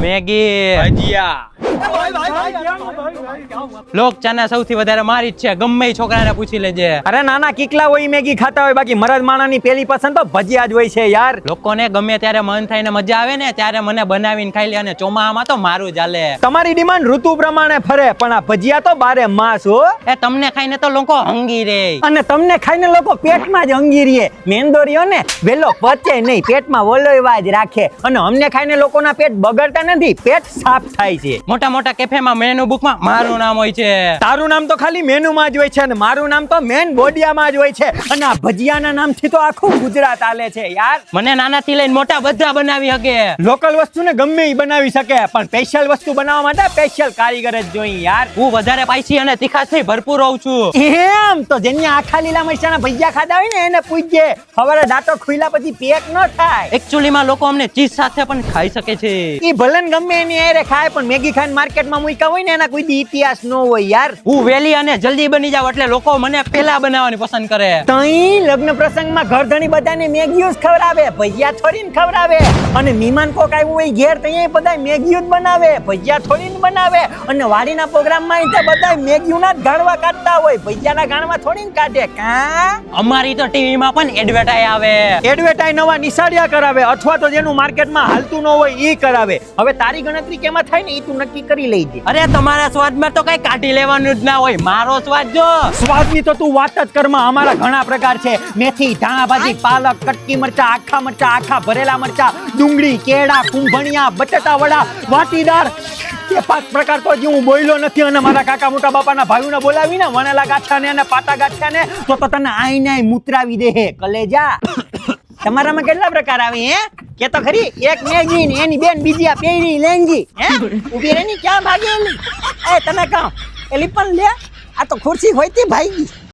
Maggi, ભજીયા. લોક ચાના સૌથી વધારે મારી જ છે, ગમે એ છોકરાને પૂછી લેજે. અરે નાના કીકલા હોય મેગી ખાતા હોય, બાકી મરદ માણાની પેલી પસંદ તો ભજીયા જ હોય છે યાર. લોકોને ગમે ત્યારે મન થાય ને મજા આવે ને ત્યારે મને બનાવીને ખાઈ લે, અને ચોમાહામાં તો મારું જ હાલે. તમારી ડિમાન્ડ ઋતુ પ્રમાણે ફરે, પણ આ ભજીયા તો બારે માસ હો. એ તમને ખાઈને તો લોકો હંગી રે, અને તમને ખાઈને લોકો પેટમાં જ હંગી રહે. મેંદો રહ્યો ને વેલો પચે નહીં, પેટમાં વલોયવા જ રાખે. અને અમને ખાઈને લોકોના પેટ બગડતા નથી, પેટ સાફ થાય છે. મોટા મોટા કેફેમાં મેનુ બુકમાં મારું નામ હોય છે. તારું નામ તો ખાલી મેનુમાં જ હોય છે, અને મારું નામ તો મેન બોડિયામાં જ હોય છે. અને આ ભજીયાના નામથી તો આખું ગુજરાત હાલે છે યાર. મને નાનાથી લઈને મોટા બધા બનાવી શકે. લોકલ વસ્તુને ગમે ઈ બનાવી શકે, પણ સ્પેશિયલ વસ્તુ બનાવવા માટે સ્પેશિયલ કારીગર જ જોઈએ યાર. હું વધારે પાયસી અને તીખાશથી ભરપૂર રહું છું. એમ તો જેને આખા લીલા મરચાના ભજીયા ખાધા હોય ને એને પૂછજે, સવારે દાંતો ખુલ્લા પછી પેક ન થાય. એકચ્યુઅલીમાં લોકો અમને ચીઝ સાથે પણ ખાઈ શકે છે. ઈ ભલે ને ગમે એની એરે ખાય, પણ મેગી ખાઈને માર્કેટમાં મૂક્યા હોય ને એના કોઈ દી ઇતિહાસ ન હોય યાર. હું વેલી અને જલ્દી બની જાવ એટલે લોકો મને પેલા બનાવવાની પસંદ કરે. તઈ લગ્ન પ્રસંગમાં ઘરધણી બધાને મેગીઓ જ ખવડાવે, ભજીયા થોડી ને ખવડાવે. અને મહેમાન કોક આવ્યું હોય ઘેર તઈ બધા મેગીઓ જ બનાવે, ભજીયા થોડી ને બનાવે. અને વાડીના પ્રોગ્રામમાં તે બધા મેગીઓના જ ગાણવા કાઢતા હોય, ભજીયાના ગાણવા થોડી ને કાઢે. કા અમારી તો ટીવીમાં પણ એડવર્ટાઈઝ આવે. એડવર્ટાઈઝ નવા નિશાળિયા કરાવે, અથવા તો જેનું માર્કેટમાં હાલતું ન હોય ઈ કરાવે. હવે તારી ગણતરી કેમાં થાય ને ઈ તું નક્કી કરી લેજે. અરે તમારા સ્વાદમાં તો કઈ કાઢી લેવાનું જ ના હોય, મારો સ્વાદ જો. સ્વાદની તો તું વાત જ કરમાં. અમારા ઘણા પ્રકાર છે: મેથી, ધાણા ભાજી, પાલક, કટકી મરચા, આખા ભરેલા મરચા, ડુંગળી, કેળા, કુંભણિયા, બટાટા વડા, વાટીદાર. એ 5 પ્રકાર તો હજી હું બોલ્યો નથી. અને મારા કાકા મોટા બાપાના ભાઈઓને બોલાવીને વણેલા ગાંઠિયાને અને પાટા ગાંઠિયાને તો તને આઈને મુતરાવી દે હે કલેજા. તમારામાં કેટલા પ્રકાર આવે હે? કે તો ખરી. એક મેગી ને એની બેન બીજી આ પેરી લેંગી હે ઉભી રેની ક્યાં ભાગેલી? એ તને કહું એલી પણ લે, આ તો ખુરશી હોઈતી ભાઈ.